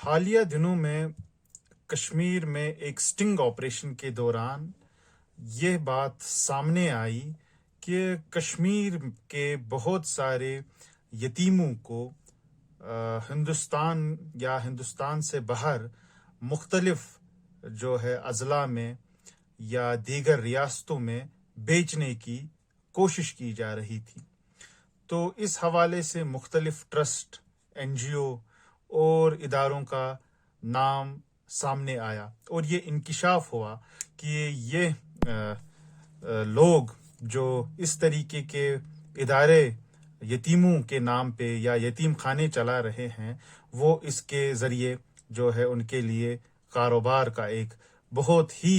حالیہ دنوں میں کشمیر میں ایک سٹنگ آپریشن کے دوران یہ بات سامنے آئی کہ کشمیر کے بہت سارے یتیموں کو ہندوستان سے باہر مختلف جو ہے اضلاع میں یا دیگر ریاستوں میں بیچنے کی کوشش کی جا رہی تھی۔ تو اس حوالے سے مختلف ٹرسٹ، این جی او اور اداروں کا نام سامنے آیا اور یہ انکشاف ہوا کہ یہ لوگ جو اس طریقے کے ادارے یتیموں کے نام پہ یا یتیم خانے چلا رہے ہیں، وہ اس کے ذریعے جو ہے ان کے لیے کاروبار کا ایک بہت ہی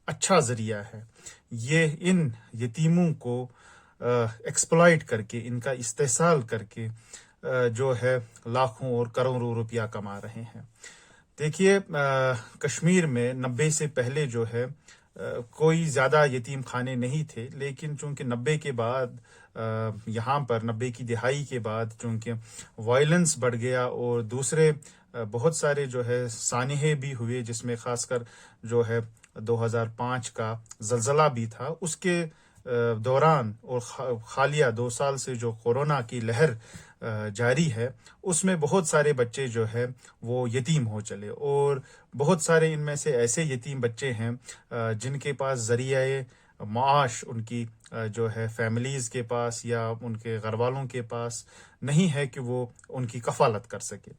اچھا ذریعہ ہے۔ یہ ان یتیموں کو ایکسپلائٹ کر کے، ان کا استحصال کر کے جو ہے لاکھوں اور کروڑوں روپیہ کما رہے ہیں۔ دیکھیے، کشمیر میں 90 سے پہلے جو ہے کوئی زیادہ یتیم خانے نہیں تھے، لیکن چونکہ 90 کے بعد یہاں پر 90 کی دہائی کے بعد چونکہ وائلنس بڑھ گیا اور دوسرے بہت سارے جو ہے سانحے بھی ہوئے، جس میں خاص کر جو ہے 2005 کا زلزلہ بھی تھا، اس کے دوران اور حالیہ 2 سال سے جو کورونا کی لہر جاری ہے، اس میں بہت سارے بچے جو ہے وہ یتیم ہو چلے، اور بہت سارے ان میں سے ایسے یتیم بچے ہیں جن کے پاس ذریعہ معاش ان کی جو ہے فیملیز کے پاس یا ان کے گھر والوں کے پاس نہیں ہے کہ وہ ان کی کفالت کر سکے۔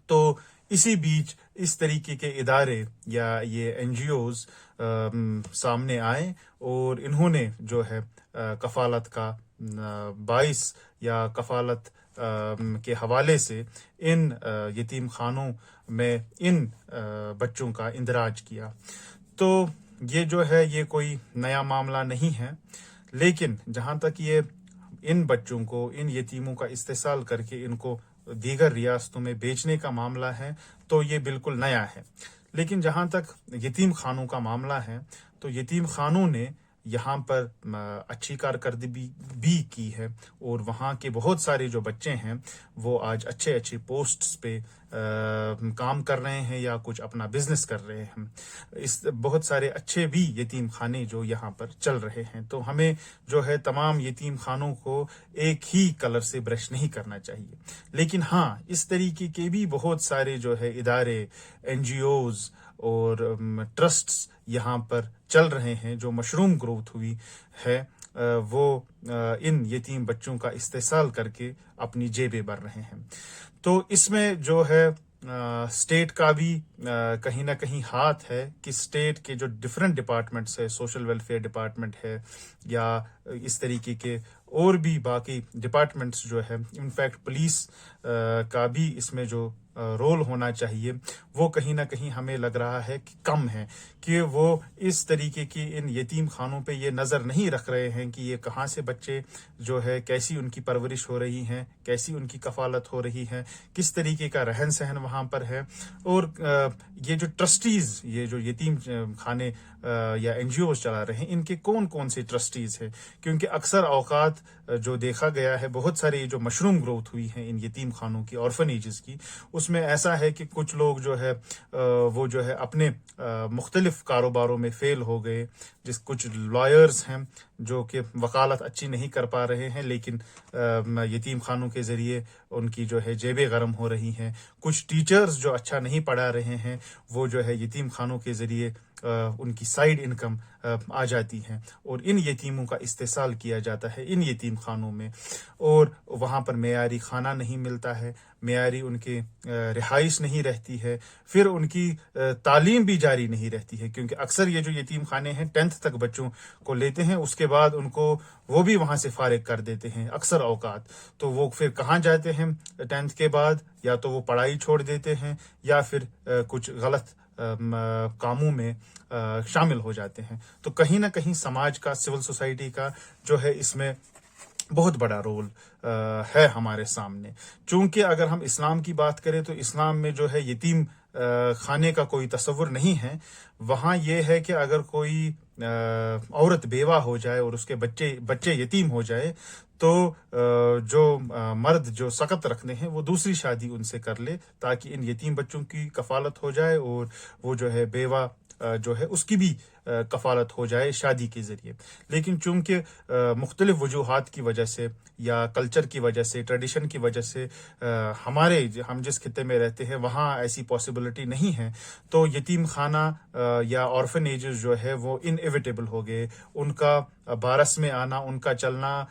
تو اسی بیچ اس طریقے کے ادارے یا یہ این جی اوز سامنے آئے اور انہوں نے جو ہے کفالت کا باعث یا کفالت کے حوالے سے ان یتیم خانوں میں ان بچوں کا اندراج کیا۔ تو یہ جو ہے یہ کوئی نیا معاملہ نہیں ہے، لیکن جہاں تک یہ ان بچوں کو، ان یتیموں کا استحصال کر کے ان کو دیگر ریاستوں میں بیچنے کا معاملہ ہے تو یہ بالکل نیا ہے۔ لیکن جہاں تک یتیم خانوں کا معاملہ ہے تو یتیم خانوں نے یہاں پر اچھی کارکردگی بھی کی ہے، اور وہاں کے بہت سارے جو بچے ہیں وہ آج اچھے پوسٹس پہ کام کر رہے ہیں یا کچھ اپنا بزنس کر رہے ہیں۔ اس بہت سارے اچھے بھی یتیم خانے جو یہاں پر چل رہے ہیں، تو ہمیں جو ہے تمام یتیم خانوں کو ایک ہی کلر سے برش نہیں کرنا چاہیے۔ لیکن ہاں، اس طریقے کے بھی بہت سارے جو ہے ادارے، این جی اوز اور ٹرسٹس یہاں پر چل رہے ہیں جو مشروم گروتھ ہوئی ہے، وہ ان یتیم بچوں کا استحصال کر کے اپنی جیبیں بھر رہے ہیں۔ تو اس میں جو ہے اسٹیٹ کا بھی کہیں نہ کہیں ہاتھ ہے کہ اسٹیٹ کے جو ڈفرینٹ ڈپارٹمنٹس ہے، سوشل ویلفیئر ڈپارٹمنٹ ہے یا اس طریقے کے اور بھی باقی ڈپارٹمنٹس جو ہے، انفیکٹ پولیس کا بھی اس میں جو رول ہونا چاہیے، وہ کہیں نہ کہیں ہمیں لگ رہا ہے کہ کم ہے، کہ وہ اس طریقے کی ان یتیم خانوں پہ یہ نظر نہیں رکھ رہے ہیں کہ یہ کہاں سے بچے جو ہے، کیسی ان کی پرورش ہو رہی ہے، کیسی ان کی کفالت ہو رہی ہے، کس طریقے کا رہن سہن وہاں پر ہے، اور یہ جو ٹرسٹیز، یہ جو یتیم خانے یا این جی اوز چلا رہے ہیں، ان کے کون سے ٹرسٹیز ہیں، کیونکہ اکثر اوقات جو دیکھا گیا ہے، بہت سارے جو مشروم گروتھ ہوئی ہیں ان یتیم خانوں کی، آرفنیجز کی، اس میں ایسا ہے کہ کچھ لوگ جو ہے وہ جو ہے اپنے مختلف کاروباروں میں فیل ہو گئے، کچھ لائرز ہیں جو کہ وکالت اچھی نہیں کر پا رہے ہیں، لیکن یتیم خانوں کے ذریعے ان کی جو ہے جیبیں گرم ہو رہی ہیں، کچھ ٹیچرز جو اچھا نہیں پڑھا رہے ہیں، وہ جو ہے یتیم خانوں کے ذریعے ان کی سائیڈ انکم آ جاتی ہیں، اور ان یتیموں کا استحصال کیا جاتا ہے ان یتیم خانوں میں، اور وہاں پر معیاری کھانا نہیں ملتا ہے، معیاری ان کے رہائش نہیں رہتی ہے، پھر ان کی تعلیم بھی جاری نہیں رہتی ہے، کیونکہ اکثر یہ جو یتیم خانے ہیں 10th تک بچوں کو لیتے ہیں، اس کے بعد ان کو وہ بھی وہاں سے فارغ کر دیتے ہیں اکثر اوقات، تو وہ پھر کہاں جاتے ہیں 10th کے بعد؟ یا تو وہ پڑھائی چھوڑ دیتے ہیں یا پھر کچھ غلط کاموں میں شامل ہو جاتے ہیں۔ تو کہیں نہ کہیں سماج کا، سول سوسائٹی کا جو ہے اس میں بہت بڑا رول ہے ہمارے سامنے، چونکہ اگر ہم اسلام کی بات کریں تو اسلام میں جو ہے یتیم خانے کا کوئی تصور نہیں ہے۔ وہاں یہ ہے کہ اگر کوئی عورت بیوہ ہو جائے اور اس کے بچے یتیم ہو جائے تو جو مرد جو سقط رکھنے ہیں وہ دوسری شادی ان سے کر لے تاکہ ان یتیم بچوں کی کفالت ہو جائے اور وہ جو ہے بیوہ جو ہے اس کی بھی کفالت ہو جائے شادی کے ذریعے. لیکن چونکہ مختلف وجوہات کی وجہ سے یا کلچر کی وجہ سے ٹریڈیشن کی وجہ سے ہم جس خطے میں رہتے ہیں وہاں ایسی پاسبلٹی نہیں ہے تو یتیم خانہ یا آرفن ایجز جو ہے وہ انیویٹیبل ہو گئے. ان کا بارس میں آنا ان کا چلنا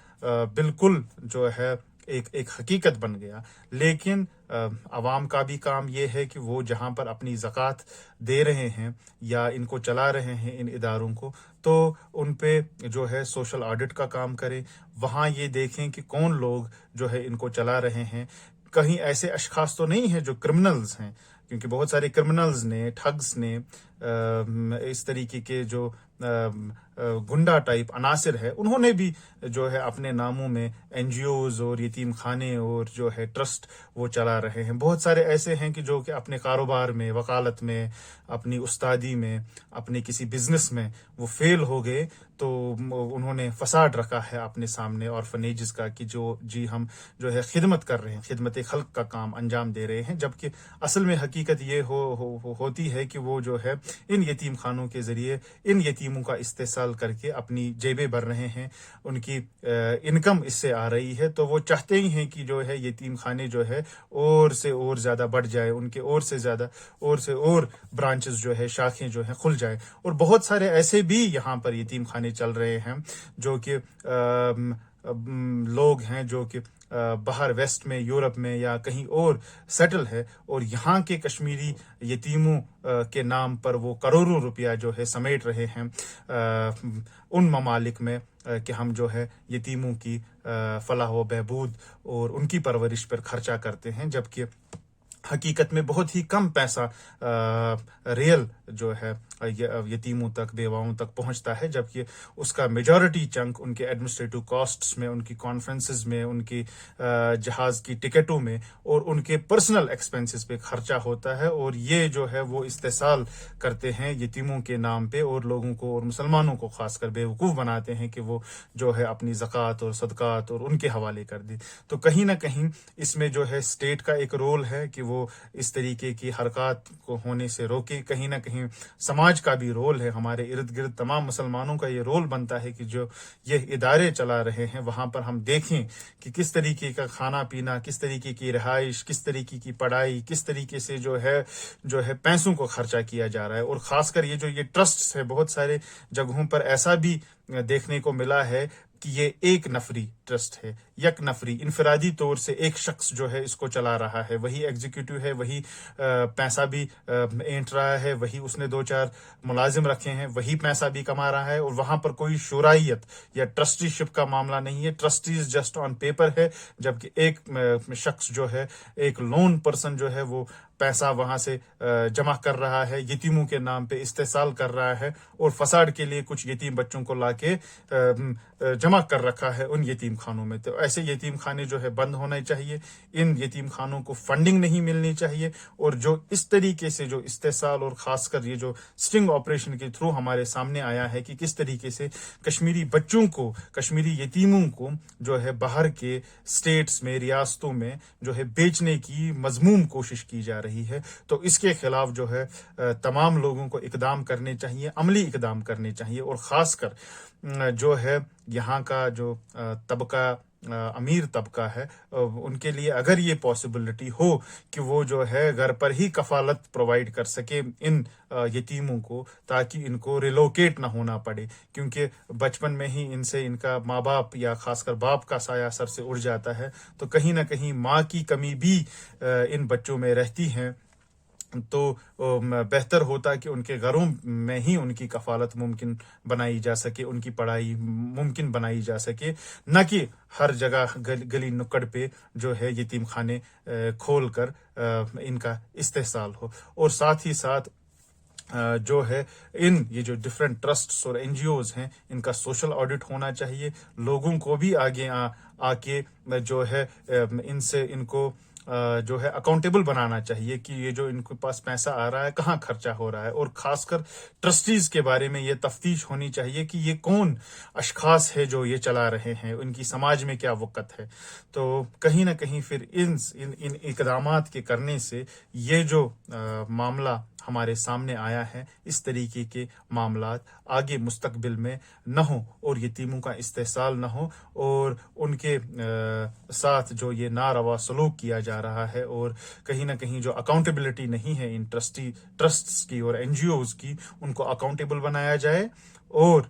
بالکل جو ہے ایک حقیقت بن گیا. لیکن عوام کا بھی کام یہ ہے کہ وہ جہاں پر اپنی زکوٰۃ دے رہے ہیں یا ان کو چلا رہے ہیں ان اداروں کو تو ان پہ جو ہے سوشل آڈٹ کا کام کریں. وہاں یہ دیکھیں کہ کون لوگ جو ہے ان کو چلا رہے ہیں. کہیں ایسے اشخاص تو نہیں ہیں جو کرمنلز ہیں کیونکہ بہت سارے کرمنلز نے ٹھگس نے اس طریقے کے جو گنڈا ٹائپ عناصر ہے انہوں نے بھی جو ہے اپنے ناموں میں این جی اوز اور یتیم خانے اور جو ہے ٹرسٹ وہ چلا رہے ہیں. بہت سارے ایسے ہیں کہ جو کہ اپنے کاروبار میں وکالت میں اپنی استادی میں اپنے کسی بزنس میں وہ فیل ہو گئے تو انہوں نے فساد رکھا ہے اپنے سامنے آرفنیجز کا کہ ہم جو ہے خدمت کر رہے ہیں خدمت خلق کا کام انجام دے رہے ہیں. جبکہ اصل میں حقیقت یہ ہوتی ہے کہ وہ جو ہے ان یتیم خانوں کے ذریعے ان یتیموں کا استحصال کر کے اپنی جیبیں بھر رہے ہیں. ان کی انکم اس سے آ رہی ہے تو وہ چاہتے ہی ہیں کہ جو ہے یتیم خانے جو ہے اور سے اور زیادہ بڑھ جائے ان کے اور سے زیادہ اور سے اور برانچز جو ہے شاخیں جو ہیں کھل جائے. اور بہت سارے ایسے بھی یہاں پر یتیم خانے چل رہے ہیں جو کہ لوگ ہیں جو کہ باہر ویسٹ میں یورپ میں یا کہیں اور سیٹل ہے اور یہاں کے کشمیری یتیموں کے نام پر وہ کروڑوں روپیہ جو ہے سمیٹ رہے ہیں ان ممالک میں کہ ہم جو ہے یتیموں کی فلاح و بہبود اور ان کی پرورش پر خرچہ کرتے ہیں. جبکہ حقیقت میں بہت ہی کم پیسہ ریل جو ہے یتیموں تک بیواؤں تک پہنچتا ہے. جبکہ اس کا میجورٹی چنک ان کے ایڈمنسٹریٹو کاسٹس میں ان کی کانفرنسز میں ان کی جہاز کی ٹکٹوں میں اور ان کے پرسنل ایکسپنسز پہ خرچہ ہوتا ہے. اور یہ جو ہے وہ استحصال کرتے ہیں یتیموں کے نام پہ اور لوگوں کو اور مسلمانوں کو خاص کر بیوقوف بناتے ہیں کہ وہ جو ہے اپنی زکوٰۃ اور صدقات اور ان کے حوالے کر دیں. تو کہیں نہ کہیں اس میں جو ہے اسٹیٹ کا ایک رول ہے کہ وہ اس طریقے کی حرکات کو ہونے سے روکے. کہیں نہ کہیں سماج کا بھی رول ہے. ہمارے ارد گرد تمام مسلمانوں کا یہ رول بنتا ہے کہ جو یہ ادارے چلا رہے ہیں وہاں پر ہم دیکھیں کہ کس طریقے کا کھانا پینا کس طریقے کی رہائش کس طریقے کی پڑھائی کس طریقے سے جو ہے پیسوں کو خرچہ کیا جا رہا ہے. اور خاص کر یہ ٹرسٹس ہے بہت سارے جگہوں پر ایسا بھی دیکھنے کو ملا ہے کہ یہ ایک نفری ٹرسٹ ہے یک نفری انفرادی طور سے ایک شخص جو ہے اس کو چلا رہا ہے. وہی ایگزیکٹو ہے وہی پیسہ بھی اینٹ رہا ہے وہی اس نے 2-4 ملازم رکھے ہیں وہی پیسہ بھی کما رہا ہے. اور وہاں پر کوئی شورائیت یا ٹرسٹی شپ کا معاملہ نہیں ہے. ٹرسٹیز جسٹ آن پیپر ہے. جبکہ ایک شخص جو ہے ایک لون پرسن جو ہے وہ پیسہ وہاں سے جمع کر رہا ہے یتیموں کے نام پہ استحصال کر رہا ہے اور فساد کے لیے کچھ یتیم بچوں کو لا کے جمع کر رکھا ہے ان یتیم خانوں میں. تو ایسے یتیم خانے جو ہے بند ہونے چاہیے. ان یتیم خانوں کو فنڈنگ نہیں ملنی چاہیے. اور جو اس طریقے سے جو استحصال اور خاص کر یہ جو سٹنگ آپریشن کے تھرو ہمارے سامنے آیا ہے کہ کس طریقے سے کشمیری بچوں کو کشمیری یتیموں کو جو ہے باہر کے سٹیٹس میں ریاستوں میں جو ہے بیچنے کی مذموم کوشش کی جا رہی ہے. تو اس کے خلاف جو ہے تمام لوگوں کو اقدام کرنے چاہیے عملی اقدام کرنے چاہیے. اور خاص کر جو ہے یہاں کا جو طبقہ امیر طبقہ ہے ان کے لیے اگر یہ پاسبلٹی ہو کہ وہ جو ہے گھر پر ہی کفالت پرووائڈ کر سکے ان یتیموں کو تاکہ ان کو ریلوکیٹ نہ ہونا پڑے. کیونکہ بچپن میں ہی ان سے ان کا ماں باپ یا خاص کر باپ کا سایہ سر سے اڑ جاتا ہے تو کہیں نہ کہیں ماں کی کمی بھی ان بچوں میں رہتی ہے. تو بہتر ہوتا کہ ان کے گھروں میں ہی ان کی کفالت ممکن بنائی جا سکے ان کی پڑھائی ممکن بنائی جا سکے نہ کہ ہر جگہ گلی نکڑ پہ جو ہے یتیم خانے کھول کر ان کا استحصال ہو. اور ساتھ ہی ساتھ جو ہے یہ جو ڈفرینٹ ٹرسٹس اور این جی اوز ہیں ان کا سوشل آڈٹ ہونا چاہیے. لوگوں کو بھی آگے آ کے جو ہے ان سے ان کو جو ہے اکاؤنٹیبل بنانا چاہیے کہ یہ جو ان کے پاس پیسہ آ رہا ہے کہاں خرچہ ہو رہا ہے، اور خاص کر ٹرسٹیز کے بارے میں یہ تفتیش ہونی چاہیے کہ یہ کون اشخاص ہے جو یہ چلا رہے ہیں، ان کی سماج میں کیا وقت ہے۔ تو کہیں نہ کہیں پھر ان اقدامات کے کرنے سے یہ جو معاملہ ہمارے سامنے آیا ہے، اس طریقے کے معاملات آگے مستقبل میں نہ ہوں اور یتیموں کا استحصال نہ ہو، اور ان کے ساتھ جو یہ ناروا سلوک کیا جا رہا ہے اور کہیں نہ کہیں جو اکاؤنٹیبلٹی نہیں ہے ان ٹرسٹس کی اور این جی اوز کی، ان کو اکاؤنٹیبل بنایا جائے، اور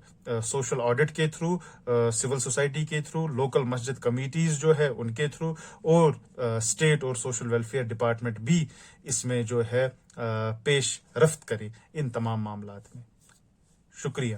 سوشل آڈٹ کے تھرو، سول سوسائٹی کے تھرو، لوکل مسجد کمیٹیز جو ہے ان کے تھرو، اور اسٹیٹ اور سوشل ویلفیئر ڈپارٹمنٹ بھی اس میں جو ہے پیش رفت کرے ان تمام معاملات میں۔ شکریہ۔